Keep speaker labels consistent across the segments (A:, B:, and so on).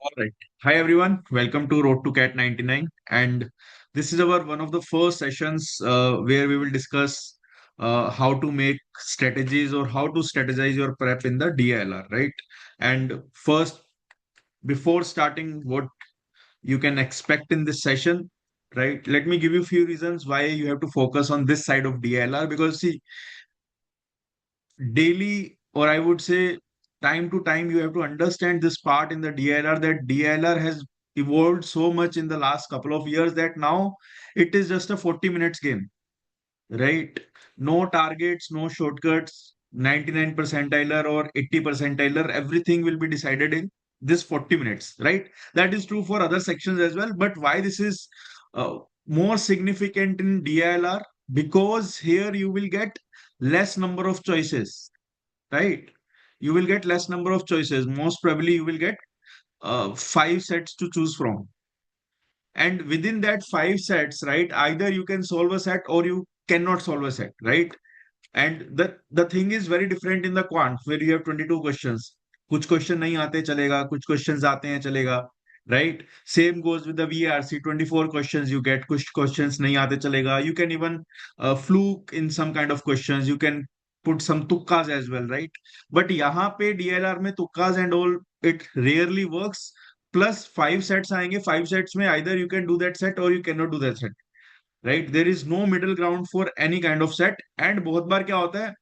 A: All right. Hi everyone. Welcome to Road to Cat 99. And this is our one of the first sessions where we will discuss how to make strategies or how to strategize your prep in the DILR, right? And first, before starting what you can expect in this session, right? Let me give you a few reasons why you have to focus on this side of DILR because see, daily, or I would say time to time, you have to understand this part in the DLR that DLR has evolved so much in the last couple of years that now it is just a 40 minutes game, right? No targets, no shortcuts, 99 percentiler or 80 percentiler, everything will be decided in this 40 minutes, right? That is true for other sections as well. But why this is uh, more significant in DILR? Because here you will get less number of choices, right? You will get less number of choices. Most probably, you will get five sets to choose from. And within that five sets, right, either you can solve a set or you cannot solve a set, right? And the thing is very different in the quant where you have 22 questions. कुछ question नहीं आते चलेगा, कुछ questions आते हैं चलेगा, right? Same goes with the VRC, 24 questions you get, कुछ questions नहीं आते चलेगा. You can even fluke in some kind of questions. You can put some tukkas as well, right? But यहाँ पे DLR में tukkas and all it rarely works. Plus five sets आएंगे, five sets में either you can do that set or you cannot do that set, right? There is no middle ground for any kind of set. And बहुत बार क्या होता है,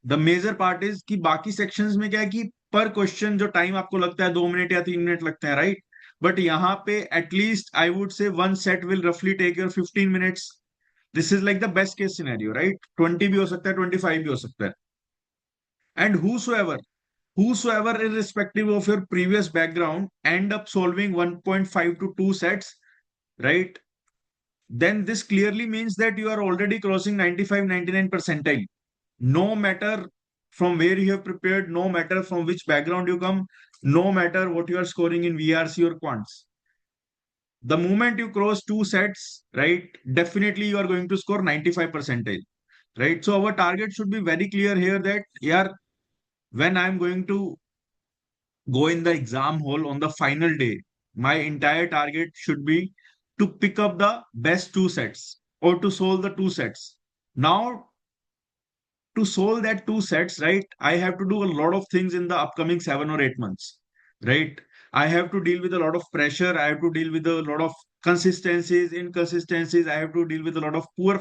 A: the major part is कि बाकी sections में क्या है कि पर क्वेश्चन जो टाइम आपको लगता है 2 मिनट या 3 मिनट लगते हैं, राइट? बट यहाँ पे at least I would say one set will रफली take your 15 minutes. This is like the best case scenario, right? 20 भी हो सकता है, 25 भी हो सकता है. And whosoever irrespective of your previous background end up solving 1.5 to 2 sets, right? Then this clearly means that you are already crossing 95 99 percentile. No matter from where you have prepared, no matter from which background you come, no matter what you are scoring in VRC or quants. The moment you cross two sets, right, definitely you are going to score 95 percentile, right? So our target should be very clear here that, yeah, when I'm going to go in the exam hall on the final day, my entire target should be to pick up the best two sets or to solve the two sets. Now, to solve that two sets, right, I have to do a lot of things in the upcoming 7 or 8 months, right? I have to deal with a lot of pressure. I have to deal with a lot of consistencies, inconsistencies. I have to deal with a lot of poor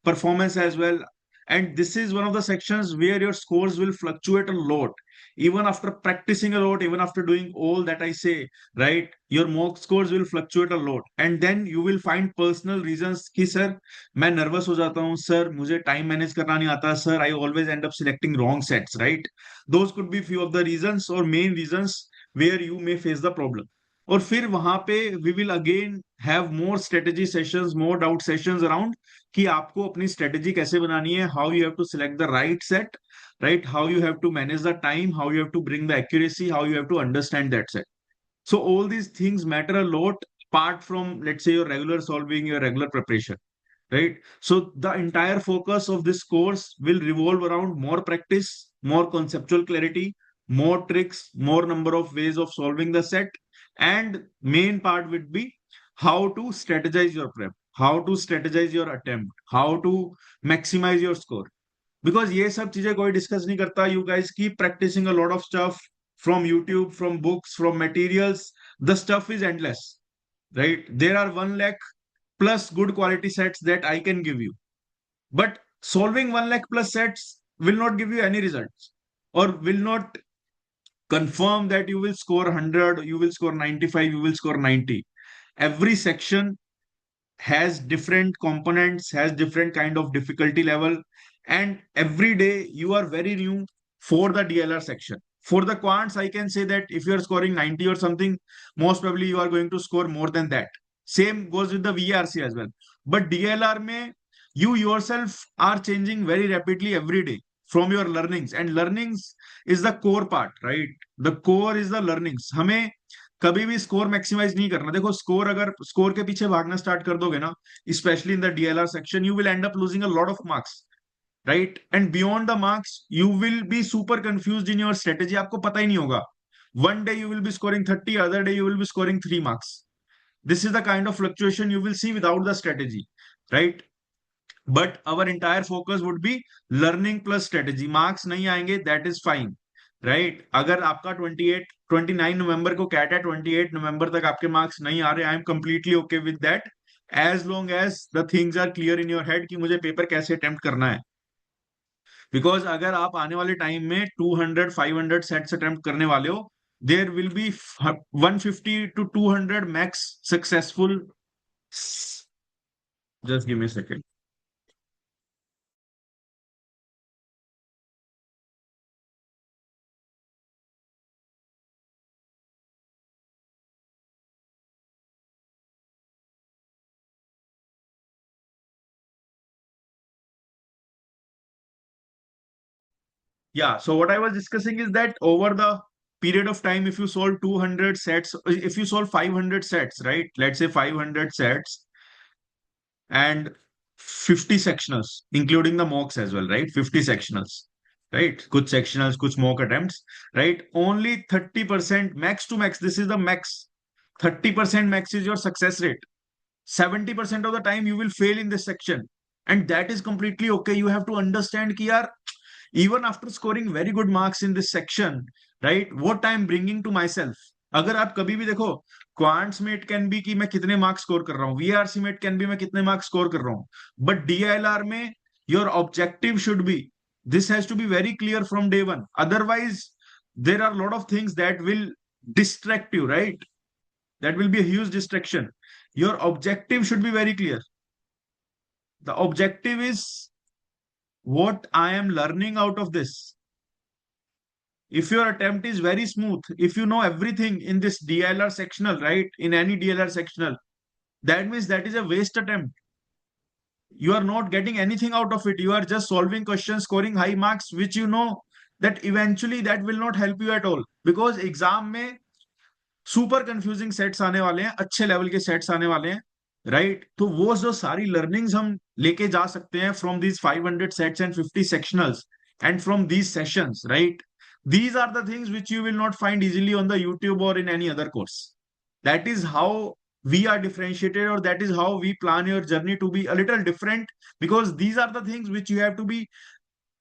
A: performance as well. And this is one of the sections where your scores will fluctuate a lot. Even after practicing a lot, even after doing all that I say, right, your mock scores will fluctuate a lot. And then you will find personal reasons कि sir, मैं nervous हो जाता हूँ sir, मुझे time manage करना नहीं आता sir, I always end up selecting wrong sets, right? Those could be few of the reasons और main reasons where you may face the problem. और फिर वहां पे we will again have more strategy sessions, more doubt sessions around कि आपको अपनी स्ट्रेटेजी कैसे बनानी है, how you have to select the right set, right? How you have to manage the time, how you have to bring the accuracy, how you have to understand that set. So all these things matter a lot apart from, let's say, your regular solving, your regular preparation, right? So the entire focus of this course will revolve around more practice, more conceptual clarity, more tricks, more number of ways of solving the set. And main part would be how to strategize your prep, how to strategize your attempt, how to maximize your score. Because ये सब चीजें कोई discuss नहीं करता. You guys keep practicing a lot of stuff from YouTube, from books, from materials. The stuff is endless, right? There are 1 lakh plus good quality sets that I can give you. But solving 1 lakh plus sets will not give you any results or will not confirm that you will score 100, you will score 95, you will score 90. Every section has different components, has different kind of difficulty level. And every day you are very new for the DLR section. For the quants, I can say that if you are scoring 90 or something, most probably you are going to score more than that. Same goes with the VRC as well. But DLR में you yourself are changing very rapidly every day from your learnings. And learnings is the core part, right? The core is the learnings. हमें कभी भी score maximise नहीं करना. देखो, score अगर score के पीछे भागना स्टार्ट कर दोगे ना, specially in the DLR section, you will and up losing a lot of marks, right? And beyond the marks you will be super confused in your strategy. आपको पता ही नहीं होगा One day you will be scoring 30, other day you will be scoring 3 marks. This is the kind of fluctuation you will see without the strategy, right? But our entire focus would be learning plus strategy. Marks नहीं आएंगे, that is fine, right? अगर आपका 29 नवंबर को cat है, 28 नवंबर तक आपके marks नहीं आ रहे, I am completely okay with that, as long as the things are clear in your head कि मुझे पेपर कैसे अटेम्प्ट करना है. बिकॉज अगर आप आने वाले टाइम में 200 500 सेट्स अटेम्प्ट करने वाले हो, there will be 150 to 200 max successful. Just give me second. Yeah, so what I was discussing is that over the period of time, if you solve 200 sets, if you solve 500 sets, right? Let's say 500 sets and 50 sectionals, including the mocks as well, right? 50 sectionals, right? Kuch sectionals, kuch mock attempts, right? Only 30% max to max. This is the max. 30% max is your success rate. 70% of the time you will fail in this section. And that is completely okay. You have to understand कि यार, even after scoring very good marks in this section, right, what I am bringing to myself. अगर आप कभी भी देखो, quants में it can be कि मैं कितने मार्क्स स्कोर कर रहा हूँ, वीआरसी में इट कैन बी मैं कितने मार्क्स स्कोर कर रहा हूँ, बट डीएलआर में your objective should be, this has to be very clear from day one. Otherwise, there are a lot of things that will distract you, right? That will be a huge distraction. Your objective should be very clear. The objective is what I am learning out of this. If your attempt is very smooth, if you know everything in this DLR sectional, right? In any DLR sectional, that means that is a waste attempt. You are not getting anything out of it. You are just solving questions, scoring high marks, which you know that eventually that will not help you at all. Because exam में super confusing sets आने वाले हैं, अच्छे level के sets आने वाले हैं, right? तो वो जो सारी लर्निंग्स हम लेके जा सकते हैं from these 500 sets and 50 sectionals and from these sessions, right? These are the things which you will not find easily on the YouTube or in any other course. That is how we are differentiated, or that is how we plan your journey to be a little different, because these are the things which you have to be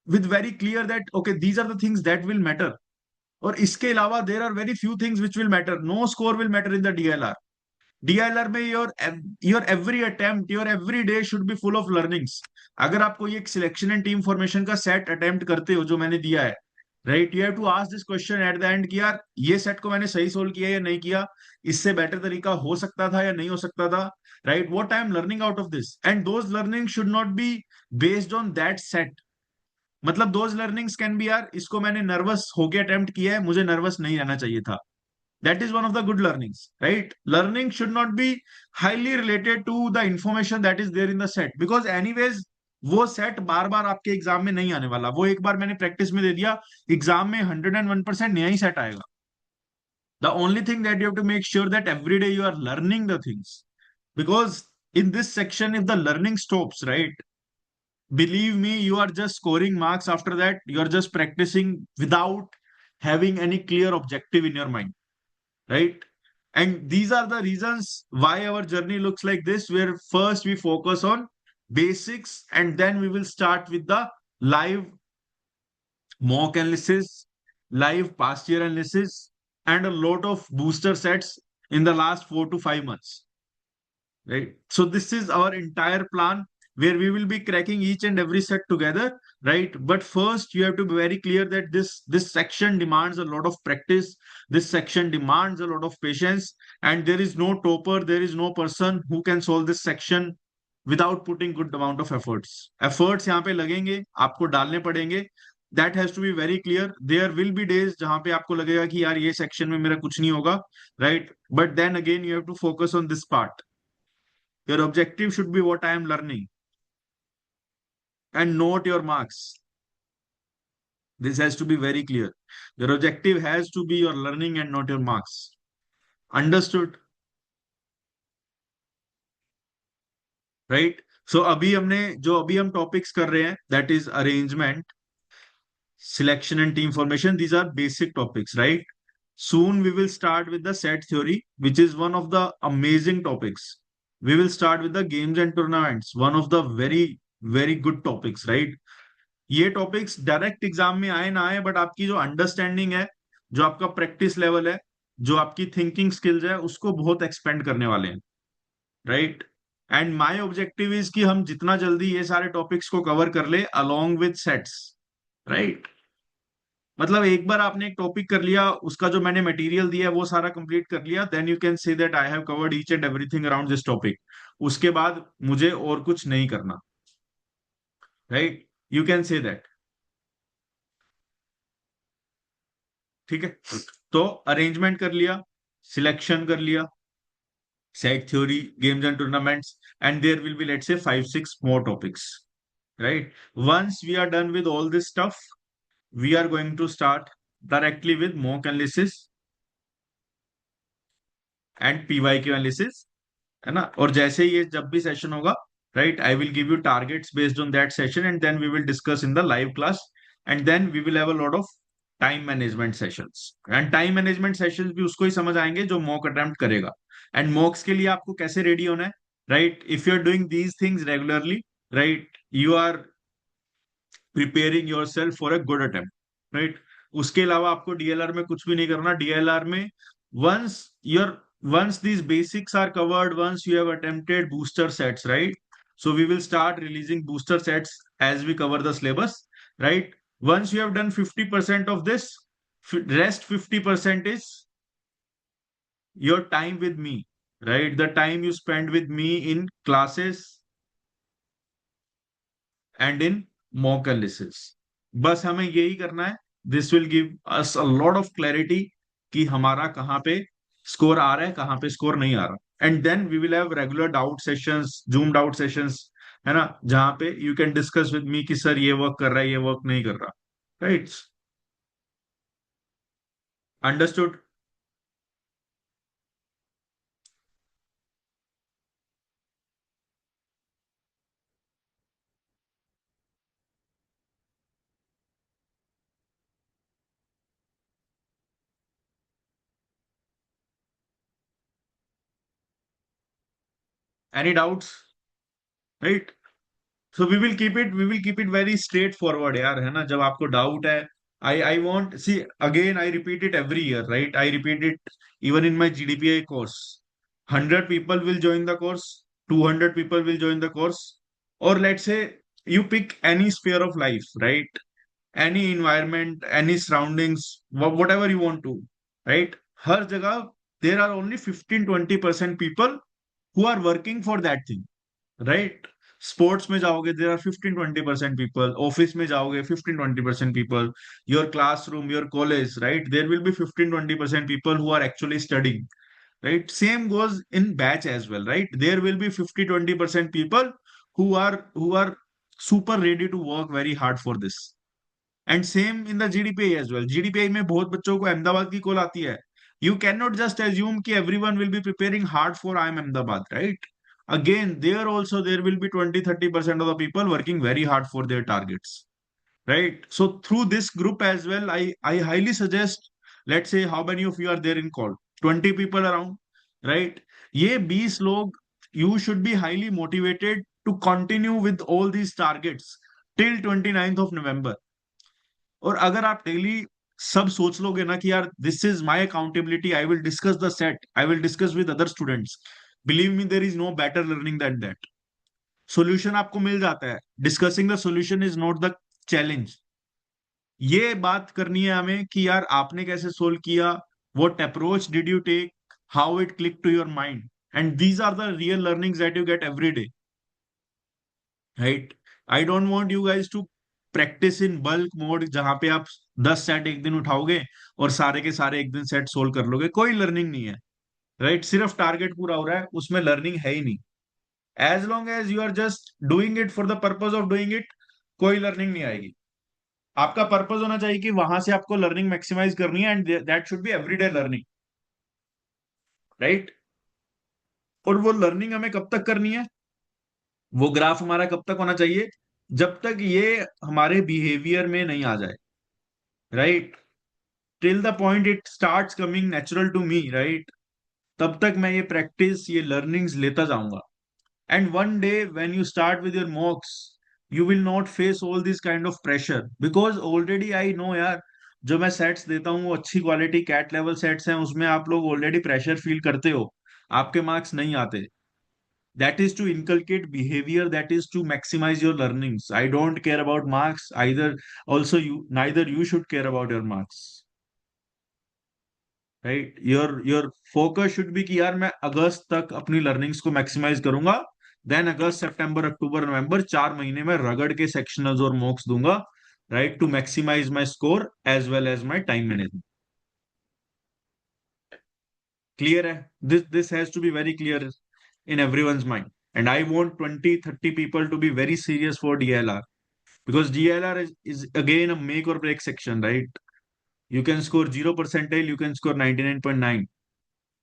A: with very clear that okay, these are the things that will matter. और इसके अलावा there are very few things which will matter. No score will matter in the DLR. DLR में your every attempt, your every day should be full of learnings. अगर आप कोई एक selection and team formation का set attempt करते हो जो मैंने दिया है, right, you have to ask this question at the end कि यार ये सेट को मैंने सही सोल्व किया या नहीं किया, इससे बेटर तरीका हो सकता था या नहीं हो सकता था, right? What I am learning out of this, and those learning should not be based on that set. मतलब दोज लर्निंग्स कैन बी यार, इसको मैंने नर्वस होके अटेम्प्ट किया है, मुझे नर्वस नहीं रहना चाहिए था. That is one of the good learnings, right? Learning should not be highly related to the information that is there in the set, because anyways वो सेट बार बार आपके एग्जाम में नहीं आने वाला. वो एक बार मैंने प्रैक्टिस में दे दिया, एग्जाम में 101% नया ही सेट आएगा. The only thing that you have to make sure that every day you are learning the things, because in this section if the learning stops, right, believe me, you are just scoring marks. After that you are just practicing without having any clear objective in your mind, right? And these are the reasons why our journey looks like this, where first we focus on basics and then we will start with the live mock analysis, live past year analysis, and a lot of booster sets in the last 4 to 5 months, right? So this is our entire plan where we will be cracking each and every set together, right? But first you have to be very clear that this section demands a lot of practice. This section demands a lot of patience, and there is no topper, there is no person who can solve this section without putting good amount of efforts यहाँ पे लगेंगे, आपको डालने पड़ेंगे. That has to be very clear. There will be days जहाँ पे आपको लगेगा कि यार ये section में मेरा कुछ नहीं होगा, right? But then again you have to focus on this part. Your objective should be what I am learning and note your marks. This has to be very clear. Your objective has to be your learning and not your marks. Understood? Right? So अभी हम topics कर रहे हैं, that is arrangement, selection and team formation. These are basic topics, right? Soon we will start with the set theory, which is one of the amazing topics. We will start with the games and tournaments, one of the very, very good topics, right? ये topics direct exam में आए ना आए, but आपकी जो understanding है, जो आपका प्रैक्टिस लेवल है, जो आपकी थिंकिंग स्किल्स है, उसको बहुत एक्सपेंड करने वाले हैं, right? And my objective is कि हम जितना जल्दी ये सारे टॉपिक्स को कवर कर ले अलोंग विद सेट्स, राइट? मतलब एक बार आपने एक टॉपिक कर लिया, उसका जो मैंने मटेरियल दिया है वो सारा कंप्लीट कर लिया, then you can say that I have covered each and everything around this topic. उसके बाद मुझे और कुछ नहीं करना, right? You can say that. ठीक है, तो अरेंजमेंट कर लिया, सिलेक्शन कर लिया, set theory, games and tournaments, and there will be let's say 5-6 more topics, right? Once we are done with all this stuff, we are going to start directly with mock analysis and PYQ analysis, है ना? और जैसे ही ये जब भी session होगा, right, I will give you targets based on that session, and then we will discuss in the live class, and then we will have a lot of time management sessions. And time management sessions भी उसको ही समझ आएंगे जो mock attempt करेगा। And mocks के लिए आपको कैसे रेडी होना है, right? If you are doing these things regularly, right, you are preparing yourself for a good attempt, right? उसके अलावा आपको डीएलआर में कुछ भी नहीं करना। डीएलआर में once your once these basics are covered, once you have attempted booster sets, right? So we will start releasing booster sets as we cover the syllabus, right? Once you have done 50% of this, rest 50% is your time with me, right? The time you spend with me in classes and in mock analysis, बस हमें यही करना है। This will give us a lot of clarity कि हमारा कहाँ पे score आ रहा है, कहाँ पे स्कोर नहीं आ रहा। And then we will have regular doubt sessions, zoom doubt sessions, है ना, जहां पे you can discuss with me कि सर ये वर्क कर रहा है, ये वर्क नहीं कर रहा, right? Understood? Any doubts, right? So we will keep it very straightforward यार, है ना? जब आपको डाउट है, I want see, again I repeat it every year, right? I repeat it even in my GDPI course. 100 people will join the course, 200 people will join the course, or let's say you pick any sphere of life, right? Any environment, any surroundings, whatever you want to, right? हर जगह there are only 15-20% people who are working for that thing, right? Sports में जाओगे there are 15-20% people, office में जाओगे 15-20% people, your classroom, your college, right, there will be 15-20% people who are actually studying, right? Same goes in batch as well, right? There will be 50-20% people who are super ready to work very hard for this. And same in the GDPI as well. GDPI में बहुत बच्चों को अहमदाबाद की call आती है। You cannot just assume कि everyone will be preparing hard for IIM Ahmedabad, right? Again, there also there will be 20-30% of the people working very hard for their targets, right? So through this group as well, I highly suggest, let's say how many of you are there in call, 20 people around, right? ये 20 लोग, you should be highly motivated to continue with all these targets till 29th of November। और अगर आप daily सब सोच लोगे ना कि यार this is my accountability, I will discuss the set, I will discuss with other students, believe me there is no better learning than that. Solution आपको मिल जाता है, discussing the solution is not the challenge. ये बात करनी है हमें कि यार आपने कैसे सोल्व किया, what approach did you take, how it click to your mind, and these are the real learnings that you get every day, right? I don't want you guys to practise in bulk mode जहां पे आप 10 set एक दिन उठाओगे और सारे के सारे एक दिन सेट सोल्व कर लोगे, कोई लर्निंग नहीं है, राइट? सिर्फ टारगेट पूरा हो रहा है, उसमें लर्निंग है ही नहीं। As long as you are just doing it for the purpose of doing it, कोई लर्निंग नहीं आएगी। आपका पर्पज होना चाहिए कि वहां से आपको लर्निंग मैक्सिमाइज करनी है, and that should be everyday learning, right? और वो लर्निंग हमें कब तक करनी है, वो ग्राफ हमारा कब तक होना चाहिए, जब तक ये हमारे बिहेवियर में नहीं आ जाए, right? Till the point it starts coming natural to me, right, तब तक मैं ये प्रैक्टिस, ये लर्निंग्स लेता जाऊंगा. And one day when you start with your mocks, you will not face all this kind of pressure because already I know यार, जो मैं सेट्स देता हूँ वो अच्छी क्वालिटी कैट लेवल सेट्स हैं, उसमें आप लोग ऑलरेडी प्रेशर फील करते हो, आपके मार्क्स नहीं आते. That is to inculcate behavior, that is to maximize your learnings. I don't care about marks either. Also, you neither you should care about your marks, right? Your focus should be कि यार मैं अगस्त तक अपनी learnings को maximise करूंगा. Then अगस्त सितंबर अक्टूबर नवंबर 4 महीने में रगड़ के सेक्शनल्स और मॉक्स दूंगा, right, to maximise my score as well as my time management. Clear है? This has to be very clear in everyone's mind. And I want 20-30 people to be very serious for DLR because DLR is again a make or break section, right? You can score 0 percentile, you can score 99.9.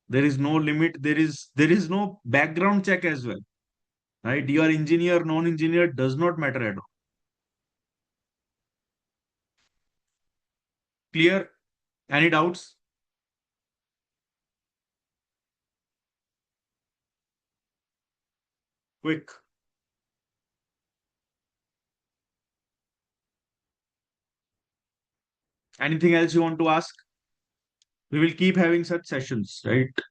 A: There is no limit. There is no background check as well, right? You are engineer, non-engineer, does not matter at all. Clear? Any doubts? Quick. Anything else you want to ask? We will keep having such sessions, right?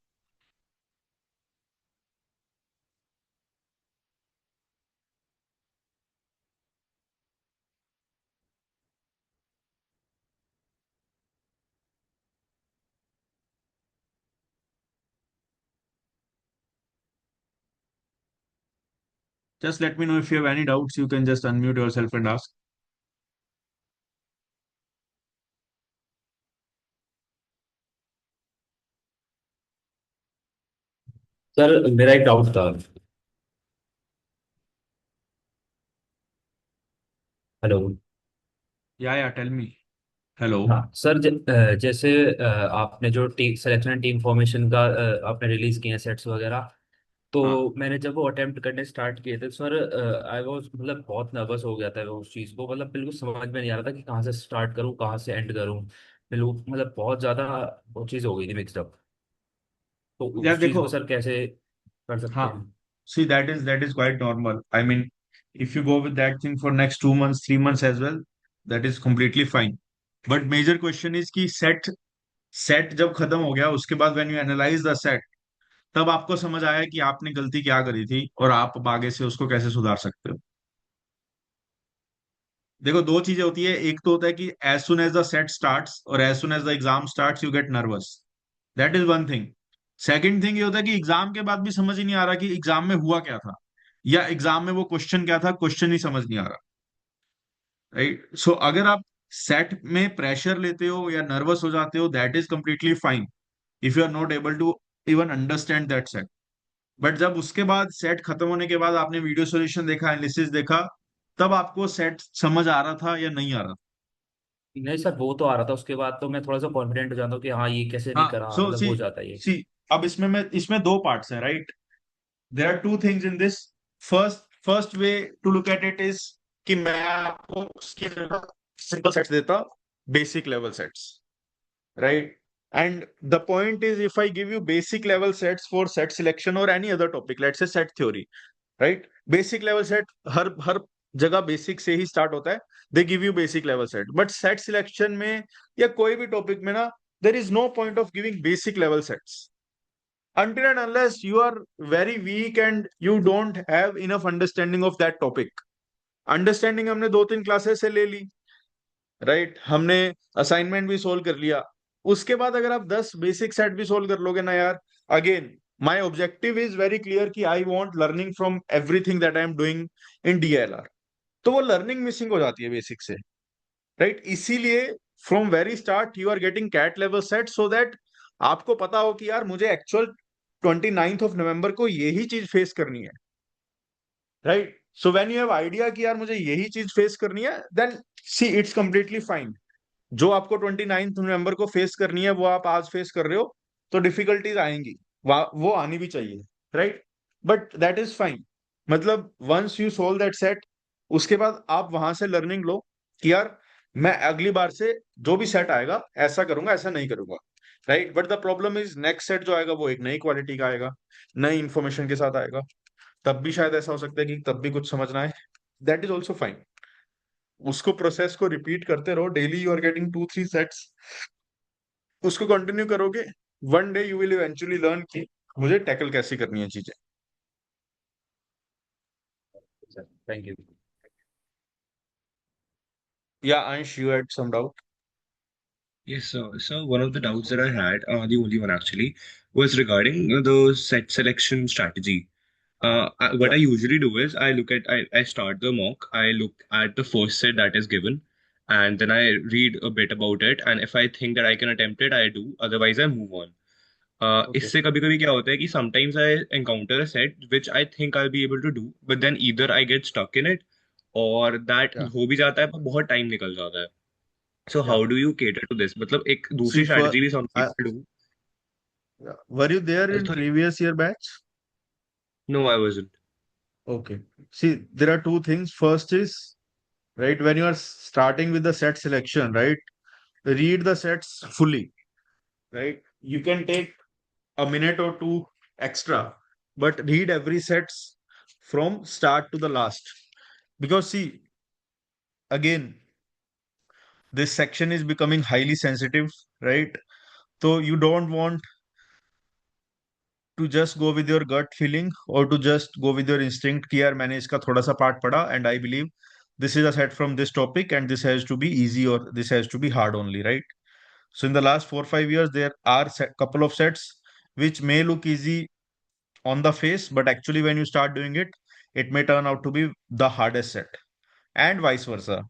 A: Just let me know if you have any doubts. You can just unmute yourself and ask.
B: Sir मेरा एक doubt था। Hello.
A: Yeah, tell me. Hello.
B: हाँ sir, जैसे आपने जो team selection team formation का आपने release किए हैं सेट्स वगैरह,
A: हाँ.
B: तो मैंने जब वो अटेम्प्ट करने स्टार्ट किए थे सर, आई वाज मतलब बहुत नर्वस हो गया था उस चीज़ को, मतलब बिल्कुल समझ में नहीं आ रहा था कि कहाँ से स्टार्ट करूँ कहाँ से एंड करूँ। बिल्कुल मतलब बहुत ज़्यादा वो चीज़ हो गई थी मिक्सड अप। तो
A: यार
B: उस चीज़
A: देखो.
B: को सर कैसे कर सकते
A: हाँ.
B: हैं?
A: See, that is quite normal. I mean, if you go with that thing for next 2 months, 3 months as well, that is completely fine. But major question is कि सेट जब खत्म हो गया उसके बाद when you analyze the set, तब आपको समझ आया कि आपने गलती क्या करी थी और आप अब आगे से उसको कैसे सुधार सकते हो. देखो, दो चीजें होती है. एक तो होता है कि as soon as the set starts और as soon as the exam starts you get nervous. That is one thing. Second thing ये होता है कि एग्जाम के बाद भी समझ ही नहीं आ रहा कि एग्जाम में हुआ क्या था, या एग्जाम में वो क्वेश्चन क्या था, क्वेश्चन ही समझ नहीं आ रहा, राइट? सो अगर आप सेट में प्रेशर लेते हो या नर्वस हो जाते हो, that is completely fine if you are not able to even understand that set. But जब उसके बाद सेट खत्म होने के बाद आपने वीडियो सॉल्यूशन देखा, एनालिसिस देखा, तब आपको सेट समझ आ रहा था या नहीं आ रहा
B: नहीं सर, वो तो आ रहा था, उसके बाद तो मैं थोड़ा सा कॉन्फिडेंट हो जाता हूँ कि हाँ ये कैसे
A: था?
B: नहीं
A: हाँ.
B: करा,
A: सो
B: मतलब
A: सी
B: हो जाता है ये।
A: सी अब इसमें दो पार्ट्स हैं, right? There are two things in this. First way to look at it is कि मैं आपको उसकी जगह सिंपल सेट्स देता, basic level sets, right? And the point is, if I give you basic level sets for set selection or any other topic, let's say set theory, right? Basic level set हर जगह basic से ही start होता है. They give you basic level set. But set selection में या कोई भी टॉपिक में ना, there is no point of giving basic level sets until and unless you are very weak and you don't have enough understanding of that topic. Understanding हमने 2-3 classes से ले ली, right? हमने असाइनमेंट भी सोल्व कर लिया. उसके बाद अगर आप 10 बेसिक सेट भी सोल्व कर लोगे ना यार, again my objective is very clear कि I want learning from everything that I am doing in DLR. तो वो लर्निंग मिसिंग हो जाती है बेसिक से, राइट? इसीलिए from very start you are getting CAT level set so that आपको पता हो कि यार मुझे एक्चुअल 29 नवंबर को यही चीज फेस करनी है, right? So when you have idea कि यार मुझे यही चीज फेस करनी है, then see it's completely fine. जो आपको 29 नवंबर को फेस करनी है वो आप आज फेस कर रहे हो, तो डिफिकल्टीज आएंगी, वो आनी भी चाहिए, right? But that is fine. मतलब once you solve that set, उसके बाद आप वहां से लर्निंग लो कि यार मैं अगली बार से जो भी सेट आएगा ऐसा करूंगा, ऐसा नहीं करूंगा, right. But the problem is next set जो आएगा वो एक नई क्वालिटी का आएगा, नई इंफॉर्मेशन के साथ आएगा। तब भी शायद ऐसा हो सकता है कि तब भी कुछ समझना है, दैट इज ऑल्सो फाइन। उसको प्रोसेस को रिपीट करते रहो, daily you are getting 2 3 sets, उसको कंटिन्यू करोगे, one day you will eventually learn कि मुझे टैकल कैसे करनी है चीजें।
B: Sir thank you.
A: या Ansh, you had some doubt?
C: Yes, sir. So one of the doubts that I had, the only one actually, was regarding the set selection strategy. What
A: या
C: I usually do is I start the mock, I look at the first set that is given, and then I read a bit about it. And if I think that I can attempt it, I do. Otherwise, I move on.
A: Okay.
C: इससे कभी कभी क्या होता है कि sometimes I encounter a set which I think I'll be able to do, but then either I get stuck in it, और that
A: या
C: हो भी जाता है पर बहुत टाइम निकल जाता है. So
A: या
C: how do you cater to this? मतलब एक
A: सी
C: दूसरी
A: फॉर
C: strategy भी some people do.
A: Were you there in
C: Sorry,
A: previous year batch?
C: no, I wasn't.
A: Okay. See, there are two things. First is, right, when you are starting with the set selection, right, read the sets fully, right? You can take a minute or two extra, but read every sets from start to the last. Because see, again, this section is becoming highly sensitive, right? So you don't want to just go with your gut feeling or to just go with your instinct कि यार मैंने इसका थोड़ा सा part पढ़ा and I believe this is a set from this topic and this has to be easy or this has to be hard only, right? So in the last 4 5 years there are couple of sets which may look easy on the face, but actually when you start doing it, it may turn out to be the hardest set, and vice versa.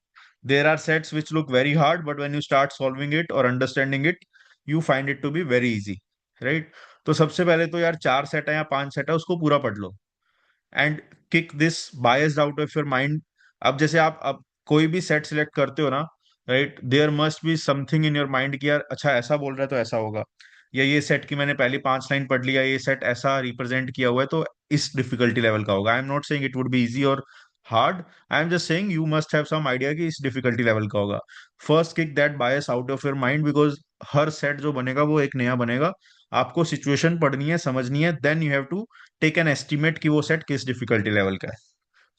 A: There are sets which look very hard, but when you start solving it or understanding it, you find it to be very easy, right? तो सबसे पहले तो यार 4 set है या 5 set है उसको पूरा पढ़ लो and kick this biased out of your mind. अब जैसे आप अब कोई भी सेट सिलेक्ट करते हो ना, right, there must be something in your mind कि यार अच्छा ऐसा बोल रहा है तो ऐसा होगा, या ये सेट की मैंने पहली 5 लाइन पढ़ लिया, ये सेट ऐसा रिप्रेजेंट किया हुआ है तो इस डिफिकल्टी लेवल का होगा। I am not saying it would be easy और hard, I am just saying you must have some idea कि इस डिफिकल्टी लेवल का होगा। First kick that bias out of your mind, because हर set जो बनेगा वो एक नया बनेगा। आपको सिचुएशन पढ़नी है, समझनी है, then you have to take an estimate कि वो सेट किस डिफिकल्टी लेवल का है।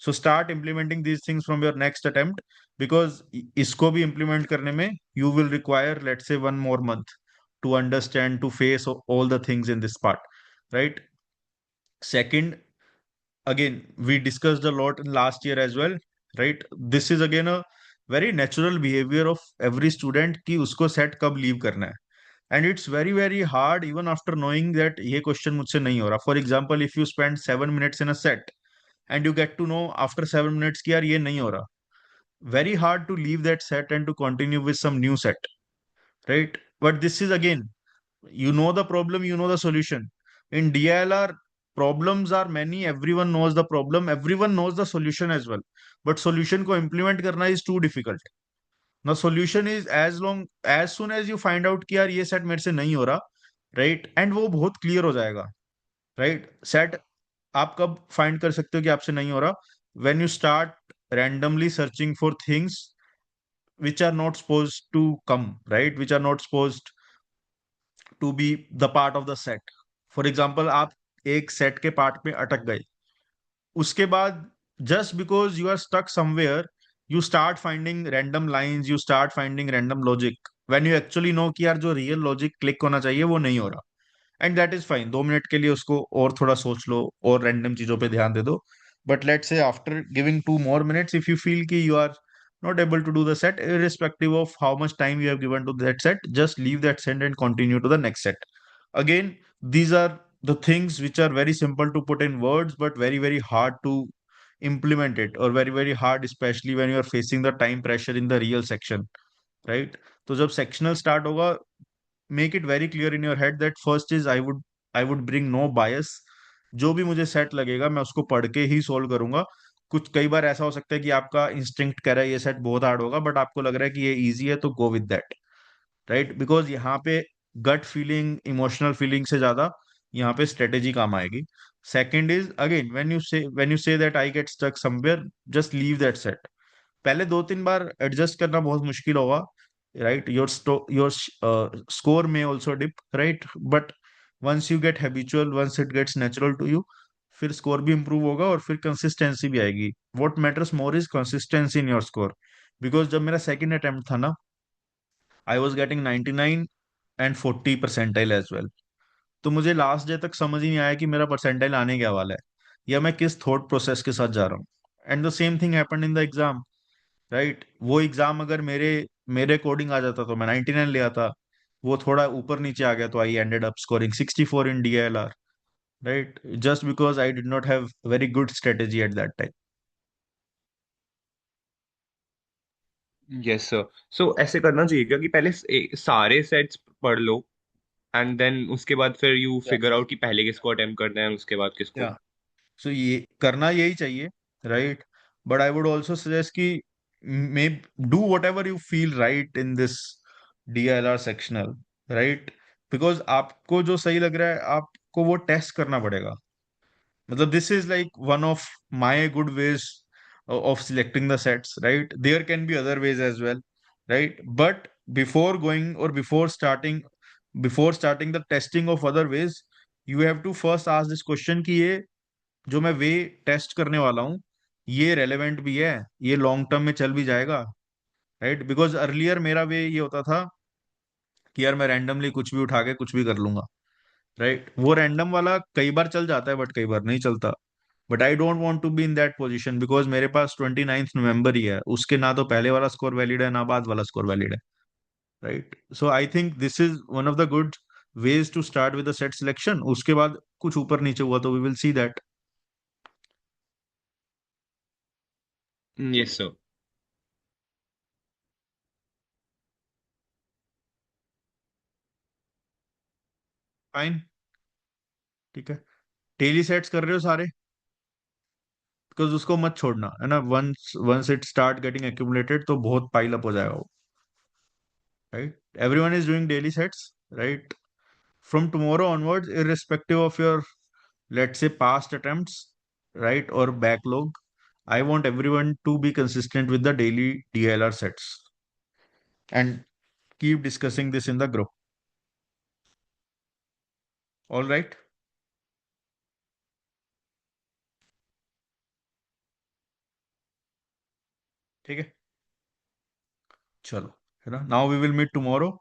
A: So start implementing these things from your next attempt, because इसको भी इम्प्लीमेंट करने में यू विल रिक्वायर लेट से 1 more month to understand, to face all the things in this part, right? Second, again, we discussed a lot in last year as well, right? This is again a very natural behavior of every student कि उसको set कब leave करना है, and it's very very hard even after knowing that ये question मुझसे नहीं हो रहा. For example, if you spend 7 minutes in a set and you get to know after 7 minutes कि यार ये नहीं हो रहा, very hard to leave that set and to continue with some new set, right? But this is again, you know the problem, you know the solution. In DILR, problems are many, everyone knows the problem, everyone knows the solution as well, but solution को implement करना is too difficult. Now solution is as long as soon as you find out कि यार ये set मेरे से नहीं हो रहा, right, and वो बहुत clear हो जाएगा, right? Set आप कब find कर सकते हो कि आपसे नहीं हो रहा? When you start randomly searching for things which are not supposed to come, right, which are not supposed to be the part of the set. For example, आप एक सेट के पार्ट में अटक गए, उसके बाद just because you are stuck somewhere, you start finding random lines, you start finding random logic when you actually know कि यार जो रियल लॉजिक क्लिक होना चाहिए वो नहीं हो रहा, and that is fine. 2 minute के लिए उसको और थोड़ा सोच लो और रैंडम चीजों पे ध्यान दे दो, but let's say after giving 2 more minutes if you feel कि you are not able to do the set irrespective of how much time you have given to that set, just leave that set and continue to the next set. Again, these are the things which are very simple to put in words but very very hard to implement it, or very very hard especially when you are facing the time pressure in the real section, right? तो जब sectional start होगा, make it very clear in your head that first is I would bring no bias. जो भी मुझे set लगेगा मैं उसको पढ़ के ही सोल्व करूंगा। कुछ कई बार ऐसा हो सकता है कि आपका इंस्टिंक्ट कह रहा है ये सेट बहुत हार्ड होगा, बट आपको लग रहा है कि ये इजी है तो go with that, right? Because यहाँ पे गट फीलिंग, इमोशनल फीलिंग से ज्यादा यहाँ पे स्ट्रेटेजी काम आएगी। Second is again, when you say that I get stuck somewhere, just leave that set, पहले 2-3 बार एडजस्ट करना बहुत मुश्किल होगा, राइट? योर स्कोर में also dip, right? But once you get habitual, once it gets natural to you, फिर score भी improve होगा और फिर कंसिस्टेंसी भी आएगी. What matters more is consistency in your score. Because जब मेरा सेकंड अटेम्प्ट था ना, आई was getting 99 and 40 percentile as well. तो मुझे लास्ट डे तक समझ ही नहीं आया कि मेरा परसेंटाइल आने क्या वाला है, या मैं किस थॉट प्रोसेस के साथ जा रहा हूँ. And the same thing happened in the exam, right? वो एग्जाम अगर मेरे मेरे कोडिंग आ जाता तो मैं 99 ले आता. वो थोड़ा ऊपर नीचे आ गया तो I ended up scoring 64 in DLR, right? Just because I did not have very good strategy at that time.
C: Yes sir. So ऐसे करना चाहिए क्या कि पहले सारे सेट्स पढ़ लो, एंड देन उसके बाद फिर यू फिगर आउट कि पहले किसको अटेम्प्ट करना है उसके बाद किसको.
A: या सो ये करना यही चाहिए, right? But I would also suggest कि may do whatever you feel right in this DLR sectional, right? Because आपको जो सही लग रहा है आपको वो टेस्ट करना पड़ेगा. मतलब this is like one of my good ways of selecting the sets, right? There can be other ways as well, right? But before going or before starting the testing of other ways, you have to first ask this question कि ये जो मैं वे test करने वाला हूँ, ये relevant भी है, ये लॉन्ग टर्म में चल भी जाएगा, राइट? बिकॉज अर्लियर मेरा वे ये होता था कि यार मैं रैंडमली कुछ भी उठा के कुछ भी कर लूंगा, राइट? वो रैंडम वाला कई बार चल जाता है बट कई बार नहीं चलता. But I don't want to be in that position because मेरे पास 29 नवंबर ही है, उसके ना तो पहले वाला स्कोर वैलिड है ना बाद वाला स्कोर वैलिड है, right? So I think this is one of the good ways to start with the set selection. उसके बाद कुछ ऊपर नीचे हुआ तो we will see that.
C: Yes sir.
A: Fine, ठीक है. डेली सेट्स कर रहे हो सारे? बिकॉज उसको मत छोड़ना, है ना? Once once it start getting accumulated तो बहुत पाइल अप हो जाएगा वो, right? Everyone is doing daily sets, right? From tomorrow onwards, irrespective of your, let's say, past attempts, right, or backlog, I want everyone to be consistent with the daily DLR sets and keep discussing this in the group. All right? ठीक है, चलो, है ना? Now we will meet tomorrow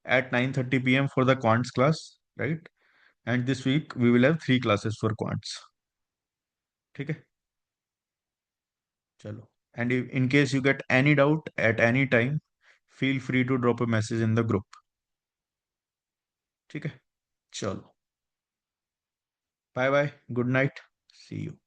A: at 9:30 p.m. for the quants class, right? And this week we will have 3 classes for quants. ठीक है, चलो. And if, in case you get any doubt at any time, feel free to drop a message in the group. ठीक है, चलो. Bye bye. Good night. See you.